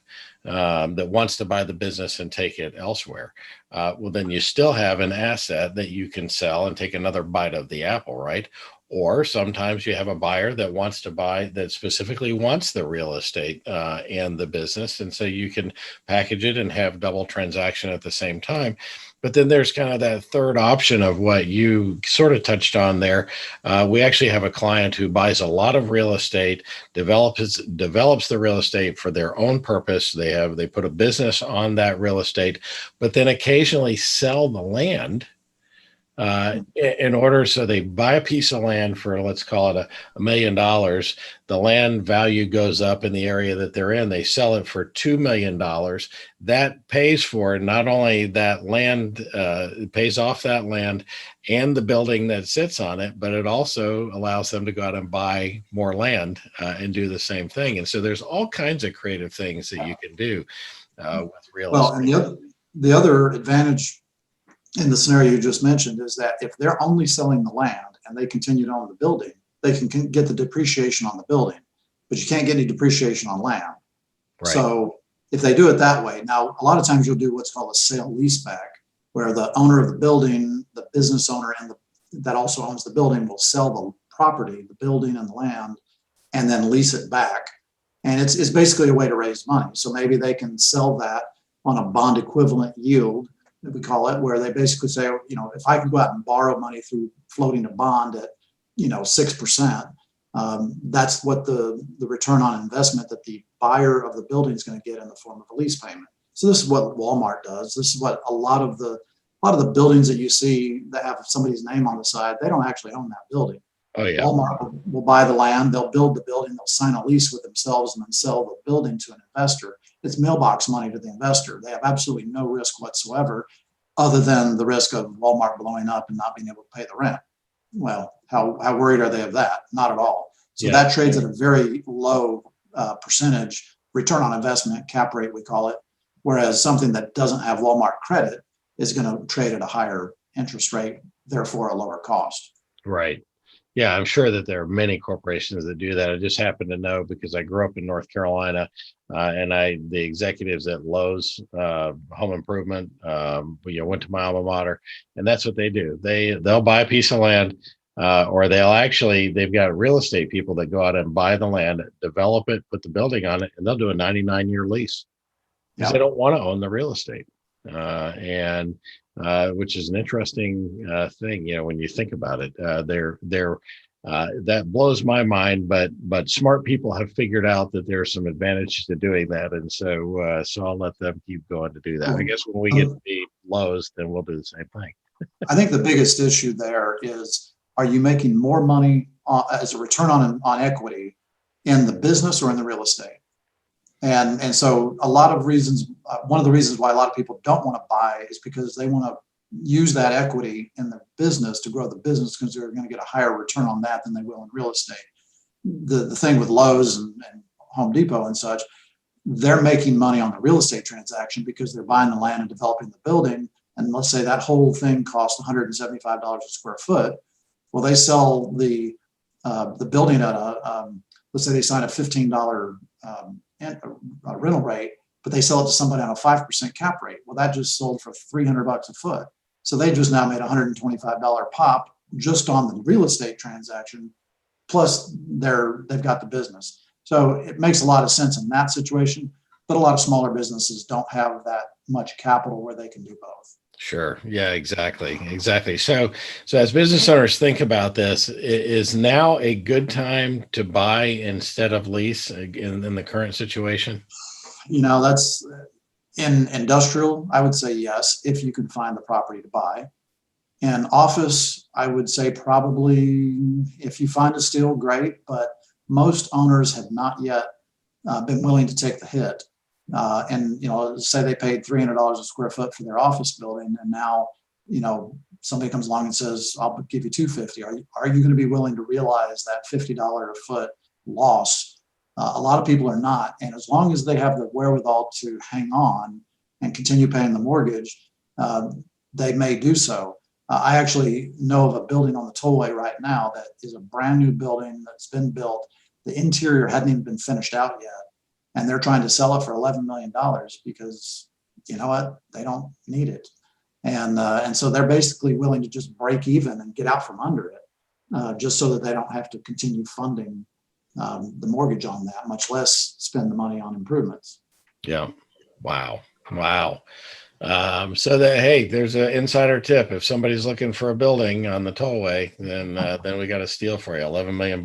that wants to buy the business and take it elsewhere? Well, then you still have an asset that you can sell and take another bite of the apple, right? Or sometimes you have a buyer that wants to buy, that specifically wants the real estate and the business. And so you can package it and have double transaction at the same time. But then there's kind of that third option of what you sort of touched on there. We actually have a client who buys a lot of real estate, develops the real estate for their own purpose. They put a business on that real estate, but then occasionally sell the land in order. So they buy a piece of land for, let's call it $1 million. The land value goes up in the area that they're in. They sell it for $2 million. That pays for not only that land, it pays off that land and the building that sits on it, but it also allows them to go out and buy more land and do the same thing. And so there's all kinds of creative things that you can do with real estate. And the other advantage in the scenario you just mentioned is that if they're only selling the land and they continue to own the building, they can get the depreciation on the building, but you can't get any depreciation on land. Right. So if they do it that way, now a lot of times you'll do what's called a sale leaseback, where the owner of the building, the business owner, and that also owns the building will sell property, the building and the land, and then lease it back. And it's basically a way to raise money. So maybe they can sell that on a bond equivalent yield, that we call it, where they basically say, if I can go out and borrow money through floating a bond at, 6%, that's what the return on investment that the buyer of the building is going to get in the form of a lease payment. So this is what Walmart does. This is what a lot of the buildings that you see that have somebody's name on the side, they don't actually own that building. Oh, yeah. Walmart will buy the land, they'll build the building, they'll sign a lease with themselves and then sell the building to an investor. It's mailbox money to the investor. They have absolutely no risk whatsoever, other than the risk of Walmart blowing up and not being able to pay the rent. Well, how worried are they of that? Not at all. So that trades at a very low percentage return on investment, cap rate we call it, whereas something that doesn't have Walmart credit is going to trade at a higher interest rate, therefore a lower cost. Right. Yeah, I'm sure that there are many corporations that do that. I just happen to know because I grew up in North Carolina, and the executives at Lowe's Home Improvement, went to my alma mater, and that's what they do. They'll buy a piece of land, or they've got real estate people that go out and buy the land, develop it, put the building on it, and they'll do a 99-year lease because they don't want to own the real estate, which is an interesting thing, when you think about it. That blows my mind, but smart people have figured out that there are some advantages to doing that, and so I'll let them keep going to do that. I guess when we get to be Lowe's, then we'll do the same thing. I think the biggest issue there is, are you making more money as a return on equity in the business or in the real estate? And so a lot of reasons, one of the reasons why a lot of people don't want to buy is because they want to use that equity in the business to grow the business, because they're going to get a higher return on that than they will in real estate. The thing with Lowe's and Home Depot and such, they're making money on the real estate transaction because they're buying the land and developing the building. And let's say that whole thing costs $175 a square foot. Well, they sell the building at let's say they sign a $15 rental rate, but they sell it to somebody on a 5% cap rate. Well, that just sold for $300 a foot. So they just now made $125 pop just on the real estate transaction. Plus they've got the business. So it makes a lot of sense in that situation, but a lot of smaller businesses don't have that much capital where they can do both. Sure. Yeah, exactly. So as business owners think about this, is now a good time to buy instead of lease in the current situation? That's in industrial, I would say yes, if you can find the property to buy. In office, I would say probably if you find a steal, great, but most owners have not yet been willing to take the hit. Say they paid $300 a square foot for their office building, and now, somebody comes along and says, I'll give you $250. Are you going to be willing to realize that $50 a foot loss? A lot of people are not. And as long as they have the wherewithal to hang on and continue paying the mortgage, they may do so. I actually know of a building on the tollway right now that is a brand new building that's been built. The interior hadn't even been finished out yet. And they're trying to sell it for $11 million because, you know what, they don't need it. And so they're basically willing to just break even and get out from under it, just so that they don't have to continue funding the mortgage on that, much less spend the money on improvements. Yeah. Wow. So there's an insider tip. If somebody's looking for a building on the tollway, then we got a steal for you, $11 million.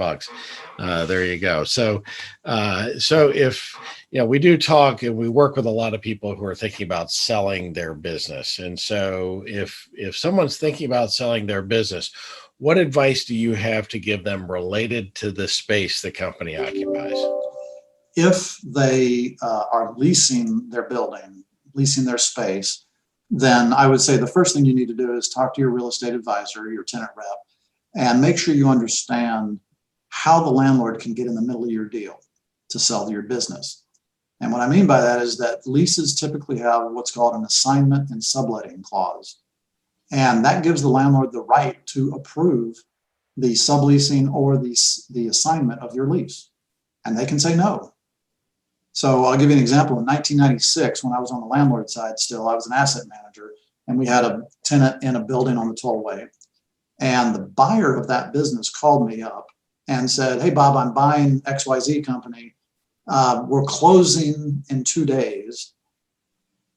There you go. So if, we do talk and we work with a lot of people who are thinking about selling their business. And so if someone's thinking about selling their business, what advice do you have to give them related to the space the company occupies? If they are leasing their building, leasing their space, then I would say the first thing you need to do is talk to your real estate advisor, your tenant rep, and make sure you understand how the landlord can get in the middle of your deal to sell your business. And what I mean by that is that leases typically have what's called an assignment and subletting clause. And that gives the landlord the right to approve the subleasing or the assignment of your lease. And they can say no. So I'll give you an example. In 1996, when I was on the landlord side still, I was an asset manager, and we had a tenant in a building on the tollway. And the buyer of that business called me up and said, "Hey, Bob, I'm buying XYZ company. We're closing in 2 days.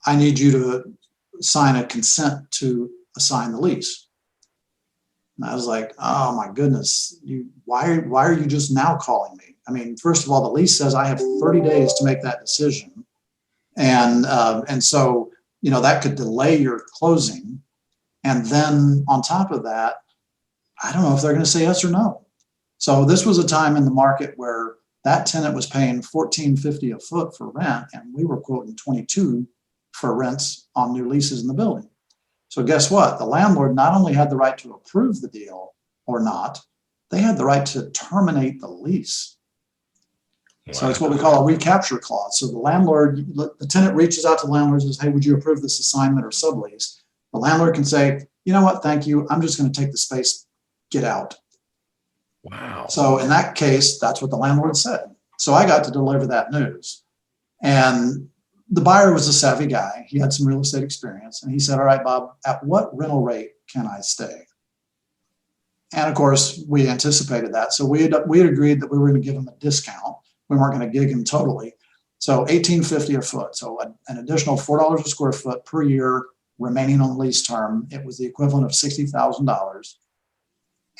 I need you to sign a consent to assign the lease." And I was like, "Oh my goodness, why are you just now calling me? I mean, first of all, the lease says I have 30 days to make that decision. And so, that could delay your closing. And then on top of that, I don't know if they're going to say yes or no." So this was a time in the market where that tenant was paying $14.50 a foot for rent, and we were quoting 22 for rents on new leases in the building. So guess what? The landlord not only had the right to approve the deal or not, they had the right to terminate the lease. Wow. So it's what we call a recapture clause. So the tenant reaches out to the landlord and says, "Hey, would you approve this assignment or sublease?" The landlord can say, "You know what? Thank you. I'm just going to take the space. Get out." Wow. So in that case, that's what the landlord said. So I got to deliver that news. And the buyer was a savvy guy. He had some real estate experience. And he said, "All right, Bob, at what rental rate can I stay?" And of course, we anticipated that. So we had agreed that we were going to give him a discount. We weren't going to gig him totally. So $18.50 a foot. So an additional $4 a square foot per year remaining on the lease term. It was the equivalent of $60,000.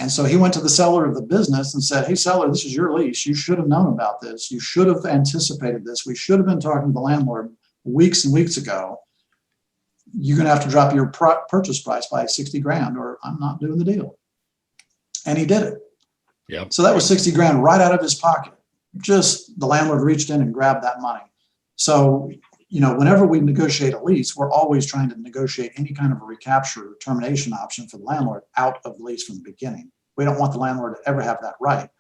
And so he went to the seller of the business and said, "Hey, seller, this is your lease. You should have known about this. You should have anticipated this. We should have been talking to the landlord weeks and weeks ago. You're going to have to drop your purchase price by 60 grand or I'm not doing the deal." And he did it. Yep. So that was 60 grand right out of his pocket. Just the landlord reached in and grabbed that money. So, whenever we negotiate a lease, we're always trying to negotiate any kind of a recapture or termination option for the landlord out of the lease from the beginning. We don't want the landlord to ever have that right.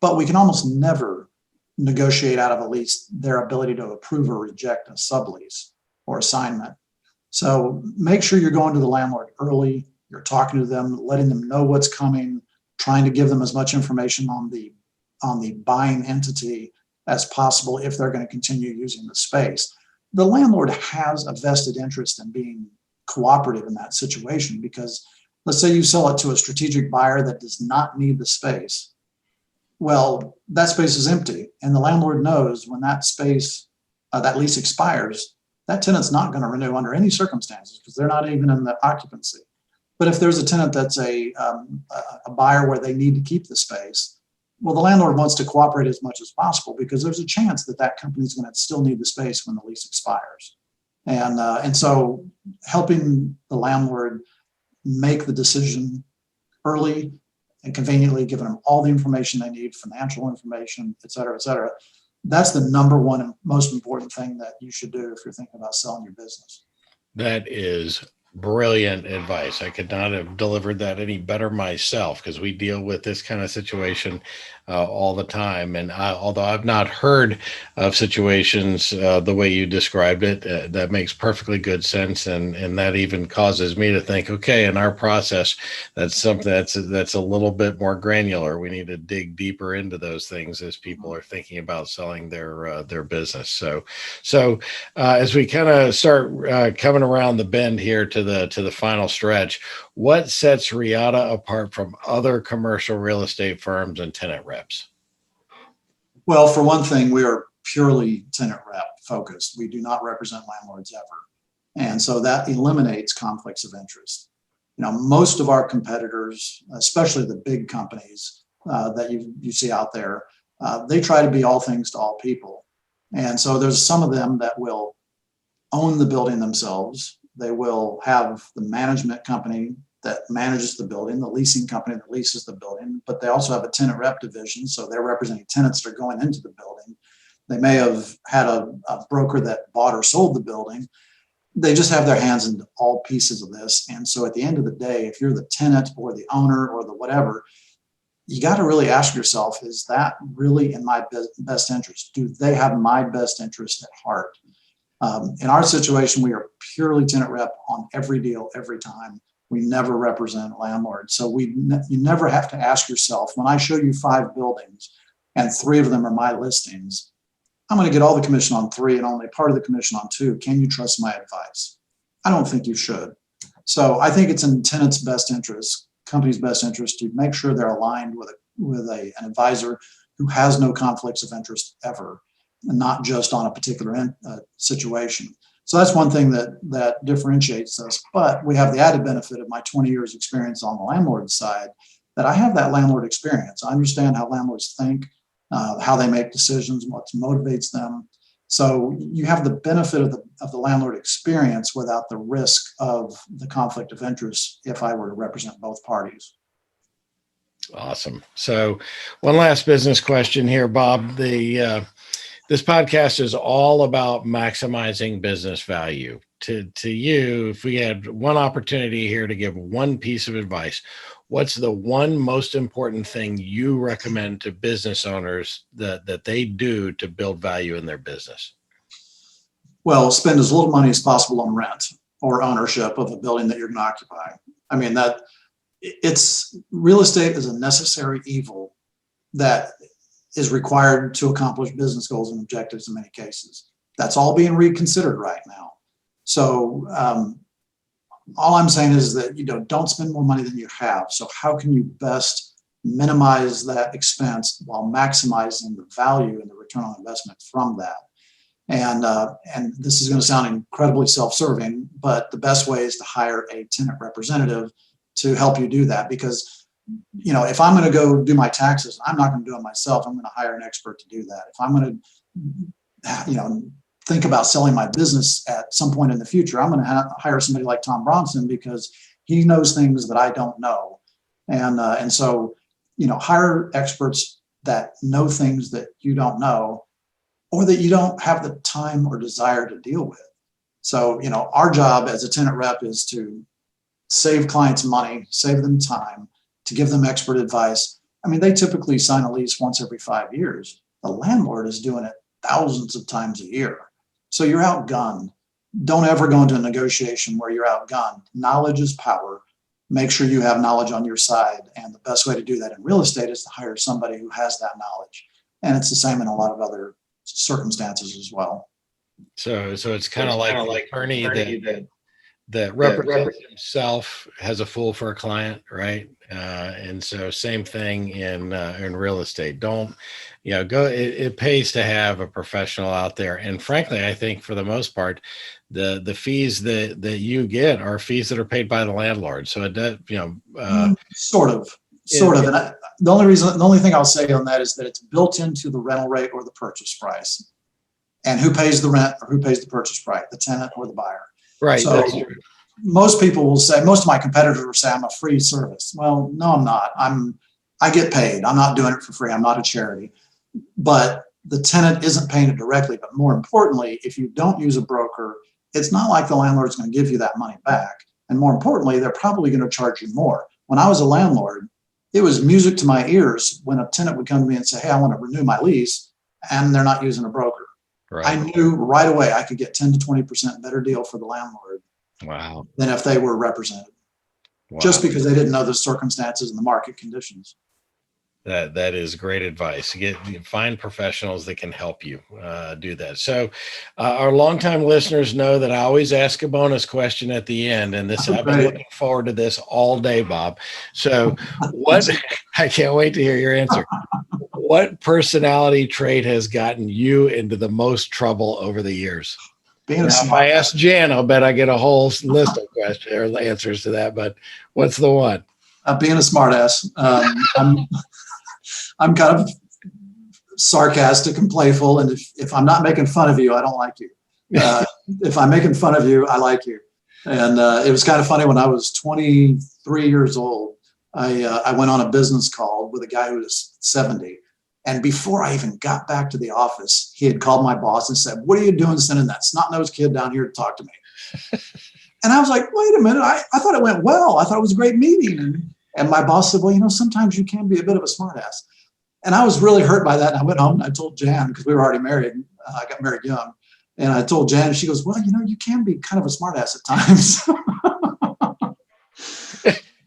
But we can almost never negotiate out of a lease their ability to approve or reject a sublease or assignment. So make sure you're going to the landlord early, you're talking to them, letting them know what's coming, trying to give them as much information on the buying entity as possible if they're going to continue using the space. The landlord has a vested interest in being cooperative in that situation because let's say you sell it to a strategic buyer that does not need the space. Well, that space is empty and the landlord knows when that space, that lease expires, that tenant's not going to renew under any circumstances because they're not even in the occupancy. But if there's a tenant that's a buyer where they need to keep the space, well, the landlord wants to cooperate as much as possible because there's a chance that company is going to still need the space when the lease expires. And so helping the landlord make the decision early and conveniently, giving them all the information they need, financial information, et cetera, that's the number one and most important thing that you should do if you're thinking about selling your business. That is brilliant advice. I could not have delivered that any better myself because we deal with this kind of situation all the time. And although I've not heard of situations the way you described it, that makes perfectly good sense. And that even causes me to think, okay, in our process, that's something that's a little bit more granular. We need to dig deeper into those things as people are thinking about selling their business. So as we kind of start coming around the bend here to the final stretch, what sets REATA apart from other commercial real estate firms and tenant reps? Well, for one thing, we are purely tenant rep focused. We do not represent landlords ever. And so that eliminates conflicts of interest. Most of our competitors, especially the big companies that you see out there, they try to be all things to all people. And so there's some of them that will own the building themselves. They will have the management company that manages the building, the leasing company that leases the building, but they also have a tenant rep division. So they're representing tenants that are going into the building. They may have had a broker that bought or sold the building. They just have their hands in all pieces of this. And so at the end of the day, if you're the tenant or the owner or the whatever, you got to really ask yourself, is that really in my best interest? Do they have my best interest at heart? In our situation, we are purely tenant rep on every deal, every time. We never represent landlords. So you never have to ask yourself, when I show you 5 buildings and 3 of them are my listings, I'm going to get all the commission on 3 and only part of the commission on 2. Can you trust my advice? I don't think you should. So I think it's in tenants' best interest company's best interest to make sure they're aligned with an advisor who has no conflicts of interest ever, and not just on a particular situation. So that's one thing that differentiates us. But we have the added benefit of my 20 years experience on the landlord side, that I have that landlord experience. I understand how landlords think, how they make decisions, what motivates them. So you have the benefit of the landlord experience without the risk of the conflict of interest if I were to represent both parties. Awesome. So one last business question here, Bob. This podcast is all about maximizing business value. To you, if we had one opportunity here to give one piece of advice, what's the one most important thing you recommend to business owners that they do to build value in their business? Well, spend as little money as possible on rent or ownership of a building that you're going to occupy. I mean, real estate is a necessary evil that is required to accomplish business goals and objectives in many cases. That's all being reconsidered right now. So all I'm saying is that, don't spend more money than you have. So how can you best minimize that expense while maximizing the value and the return on investment from that? And this is going to sound incredibly self-serving, but the best way is to hire a tenant representative to help you do that. Because, if I'm going to go do my taxes, I'm not going to do it myself. I'm going to hire an expert to do that. If I'm going to, think about selling my business at some point in the future, I'm going to hire somebody like Tom Bronson, because he knows things that I don't know. And so, hire experts that know things that you don't know, or that you don't have the time or desire to deal with. So, our job as a tenant rep is to save clients money, save them time, to give them expert advice. I mean, they typically sign a lease once every 5 years. The landlord is doing it thousands of times a year. So you're outgunned. Don't ever go into a negotiation where you're outgunned. Knowledge is power. Make sure you have knowledge on your side. And the best way to do that in real estate is to hire somebody who has that knowledge. And it's the same in a lot of other circumstances as well. So it's kind of like the attorney that represents himself has a fool for a client, right? And so same thing in real estate. Don't, go. It pays to have a professional out there. And frankly, I think for the most part, the fees that you get are fees that are paid by the landlord. So it does, sort of. And the only thing I'll say on that is that it's built into the rental rate or the purchase price. And who pays the rent or who pays the purchase price, the tenant or the buyer? Right. So most people will say, most of my competitors will say, I'm a free service. Well, no, I'm not. I get paid. I'm not doing it for free. I'm not a charity. But the tenant isn't paying it directly. But more importantly, if you don't use a broker, it's not like the landlord's going to give you that money back. And more importantly, they're probably going to charge you more. When I was a landlord, it was music to my ears when a tenant would come to me and say, hey, I want to renew my lease, and they're not using a broker. Right. I knew right away I could get 10 to 20% better deal for the landlord. Wow. Than if they were represented. Wow. Just because they didn't know the circumstances and the market conditions. That is great advice. Find professionals that can help you do that. So our longtime listeners know that I always ask a bonus question at the end, and I've been looking forward to this all day, Bob. So I can't wait to hear your answer. What personality trait has gotten you into the most trouble over the years? If I ask Jan, I'll bet I get a whole list of questions or answers to that. But what's the one? Being a smartass. I'm kind of sarcastic and playful, and if I'm not making fun of you, I don't like you. If I'm making fun of you, I like you. And it was kind of funny when I was 23 years old. I went on a business call with a guy who was 70. And before I even got back to the office, he had called my boss and said, what are you doing sending that snot-nosed kid down here to talk to me? And I was like, wait a minute. I thought it went well. I thought it was a great meeting. And my boss said, well, sometimes you can be a bit of a smartass. And I was really hurt by that. And I went home and I told Jan, because we were already married. I got married young. And I told Jan, and she goes, well, you can be kind of a smartass at times.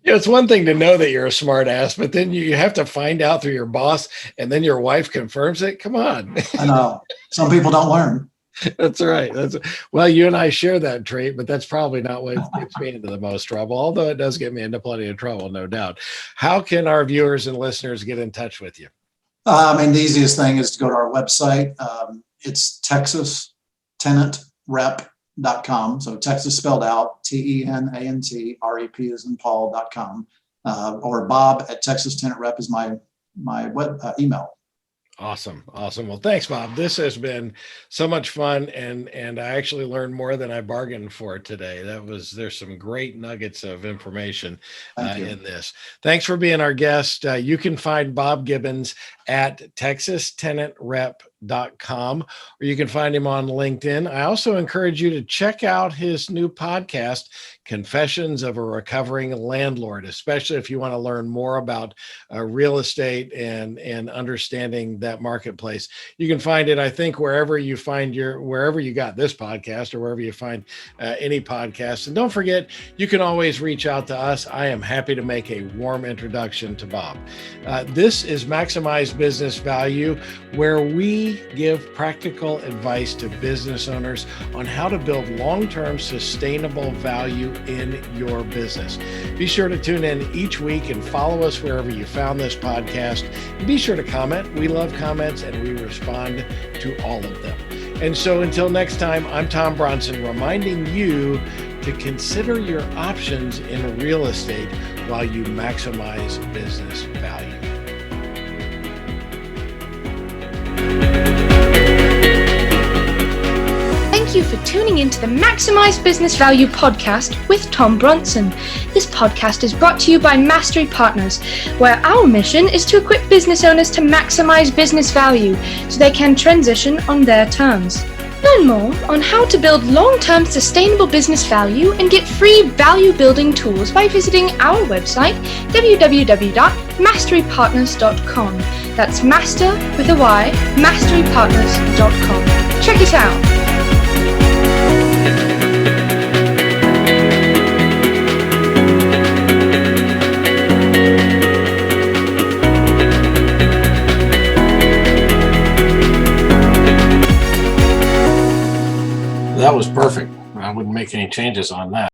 It's one thing to know that you're a smart ass, but then you have to find out through your boss, and then your wife confirms it. Come on. I know. Some people don't learn. That's right. Well, you and I share that trait, but that's probably not what gets me into the most trouble, although it does get me into plenty of trouble, no doubt. How can our viewers and listeners get in touch with you? The easiest thing is to go to our website. It's texastenantrep.com. So Texas spelled out, TENANTREP as in Paul.com. Or Bob at Texas Tenant Rep is my web email. Awesome. Well, thanks, Bob. This has been so much fun, and I actually learned more than I bargained for today. There's some great nuggets of information in this. Thanks for being our guest. You can find Bob Gibbons at texastenantrep.com, or you can find him on LinkedIn. I also encourage you to check out his new podcast, Confessions of a Recovering Landlord, especially if you want to learn more about real estate and understanding that marketplace. You can find it, I think, wherever you got this podcast or wherever you find any podcast. And don't forget, you can always reach out to us. I am happy to make a warm introduction to Bob. This is Maximize Business Value, where we give practical advice to business owners on how to build long-term sustainable value in your business. Be sure to tune in each week and follow us wherever you found this podcast. And be sure to comment. We love comments and we respond to all of them. And so until next time, I'm Tom Bronson, reminding you to consider your options in real estate while you maximize business value. Thank you for tuning into the Maximize Business Value podcast with Tom Bronson. This podcast is brought to you by Mastery Partners, where our mission is to equip business owners to maximize business value so they can transition on their terms. Learn more on how to build long-term sustainable business value and get free value-building tools by visiting our website, www.masterypartners.com. That's master with a Y, masterypartners.com. Check it out. That was perfect. I wouldn't make any changes on that.